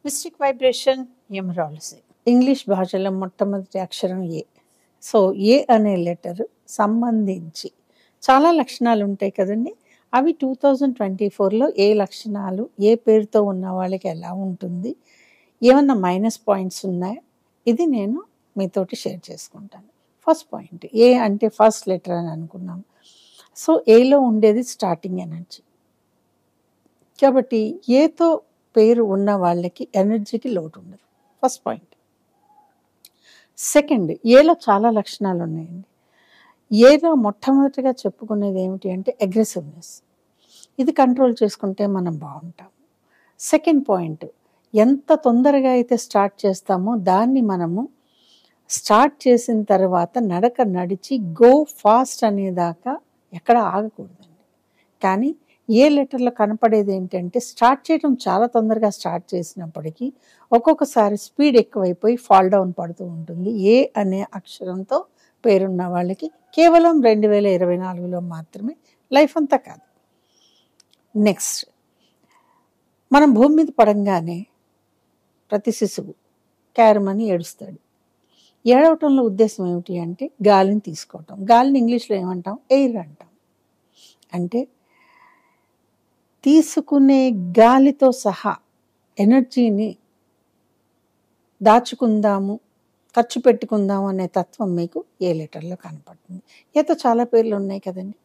Mystic vibration numerology English భాషలో మొట్టమొదటి అక్షరం ఏ. సో ఏ అనే లెటర్ సంబంధించి చాలా లక్షణాలు ఉంటాయి కదండి. అవి 2024లో ఏ లక్షణాలు ఏ పేరుతో ఉన్న వాళ్ళకి ఎలా ఉంటుంది, ఏమన్నా మైనస్ పాయింట్స్ ఉన్నాయా, ఇది నేను మీతోటి షేర్ చేసుకుంటాను. ఫస్ట్ పాయింట్ ఏ అంటే ఫస్ట్ లెటర్ అని అనుకున్నాం. సో ఏలో ఉండేది స్టార్టింగ్ ఎనర్జీ కాబట్టి ఏతో పేరు ఉన్న వాళ్ళకి ఎనర్జీకి లోటు ఉండదు. First point. సెకండ్, ఏలో చాలా లక్షణాలు ఉన్నాయండి. ఏలో మొట్టమొదటిగా చెప్పుకునేది ఏమిటి అంటే అగ్రెసివ్నెస్. ఇది కంట్రోల్ చేసుకుంటే మనం బాగుంటాం. సెకండ్ పాయింట్, ఎంత తొందరగా అయితే స్టార్ట్ చేస్తామో దాన్ని మనము స్టార్ట్ చేసిన తర్వాత నడక నడిచి గో ఫాస్ట్ అనేదాకా ఎక్కడ ఆగకూడదండి. కానీ ఏ లెటర్లో కనపడేది ఏంటంటే స్టార్ట్ చేయడం చాలా తొందరగా స్టార్ట్ చేసినప్పటికీ ఒక్కొక్కసారి స్పీడ్ ఎక్కువైపోయి ఫాల్ డౌన్ పడుతూ ఉంటుంది. ఏ అనే అక్షరంతో పేరున్న వాళ్ళకి కేవలం 2024లో మాత్రమే, లైఫ్ అంతా కాదు. నెక్స్ట్, మనం భూమి మీద పడంగానే ప్రతి శిశువు క్యారమని ఏడుస్తాడు. ఏడవటంలో ఉద్దేశం ఏమిటి అంటే గాలిని తీసుకోవటం. గాలిని ఇంగ్లీష్లో ఏమంటాం? ఎయిర్ అంటాం. అంటే తీసుకునే గాలితో సహా ఎనర్జీని దాచుకుందాము, ఖర్చు పెట్టుకుందాము అనే తత్వం మీకు ఏ లెటర్లో కనపడుతుంది. ఏతో చాలా పేర్లు ఉన్నాయి కదండి.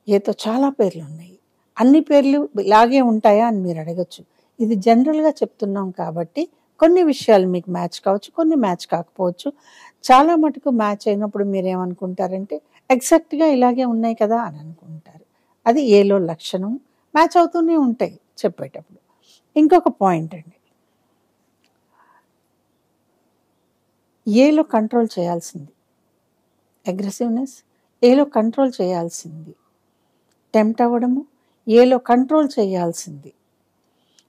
ఏతో చాలా పేర్లు ఉన్నాయి. అన్ని పేర్లు ఇలాగే ఉంటాయా అని మీరు అడగచ్చు. ఇది జనరల్గా చెప్తున్నాం కాబట్టి కొన్ని విషయాలు మీకు మ్యాచ్ కావచ్చు, కొన్ని మ్యాచ్ కాకపోవచ్చు. చాలా మటుకు మ్యాచ్ అయినప్పుడు మీరు ఏమనుకుంటారంటే ఎగ్జాక్ట్గా ఇలాగే ఉన్నాయి కదా అని అనుకుంటారు. అది ఏలో లక్షణం. మ్యాచ్ అవుతూనే ఉంటాయి చెప్పేటప్పుడు. ఇంకొక పాయింట్ అండి, ఏలో కంట్రోల్ చేయాల్సింది అగ్రెసివ్నెస్, ఏలో కంట్రోల్ చేయాల్సింది టెంప్ట్ అవ్వడము, ఏలో కంట్రోల్ చేయాల్సింది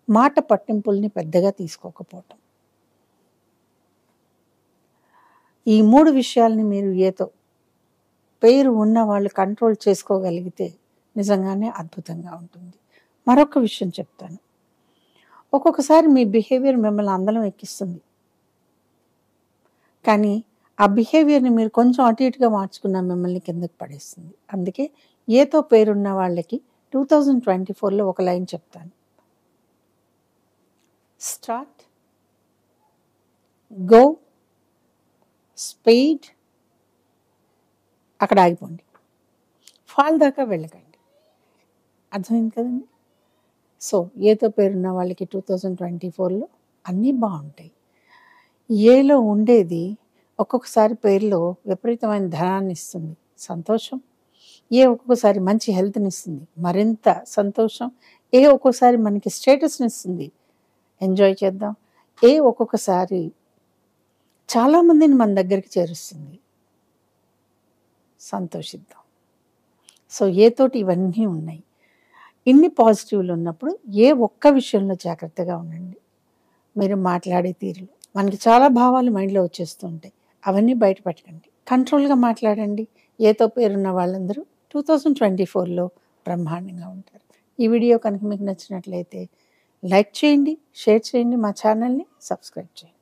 మాట పట్టింపుల్ని పెద్దగా తీసుకోకపోవటం. ఈ 3 విషయాల్ని మీరు ఏతో పేరు ఉన్న వాళ్ళు కంట్రోల్ చేసుకోగలిగితే నిజంగానే అద్భుతంగా ఉంటుంది. మరొక విషయం చెప్తాను. ఒక్కొక్కసారి మీ బిహేవియర్ మిమ్మల్ని అందలం ఎక్కిస్తుంది. కానీ ఆ బిహేవియర్ని మీరు కొంచెం అటు ఇటుగా మార్చుకున్న మిమ్మల్ని కిందకి పడేస్తుంది. అందుకే ఏతో పేరున్న వాళ్ళకి 2024లో ఒక లైన్ చెప్తాను. స్టార్ట్, గో, స్పీడ్, అక్కడ ఆగిపోండి, ఫాల్ దాకా వెళ్ళకండి. అర్థమైంది కదండి. సో ఏతో పేరున్న వాళ్ళకి 2024లో అన్నీ బాగుంటాయి. ఏలో ఉండేది ఒక్కొక్కసారి పేరులో విపరీతమైన ధనాన్ని ఇస్తుంది, సంతోషం. ఏ ఒక్కొక్కసారి మంచి హెల్త్ని ఇస్తుంది, మరింత సంతోషం. ఏ ఒక్కొక్కసారి మనకి స్టేటస్ని ఇస్తుంది, ఎంజాయ్ చేద్దాం. ఏ ఒక్కొక్కసారి చాలామందిని మన దగ్గరికి చేరుస్తుంది, సంతోషిద్దాం. సో ఏతోటి ఇవన్నీ ఉన్నాయి. ఇన్ని పాజిటివ్లు ఉన్నప్పుడు ఏ ఒక్క విషయంలో జాగ్రత్తగా ఉండండి. మీరు మాట్లాడే తీరులో మనకి చాలా భావాలు మైండ్లో వచ్చేస్తూ ఉంటాయి. అవన్నీ బయట పెట్టకండి, కంట్రోల్గా మాట్లాడండి. ఏతో పేరున్న వాళ్ళందరూ 2024లో బ్రహ్మాండంగా ఉంటారు. ఈ వీడియో కనుక మీకు నచ్చినట్లయితే లైక్ చేయండి, షేర్ చేయండి, మా ఛానల్ని సబ్స్క్రైబ్ చేయండి.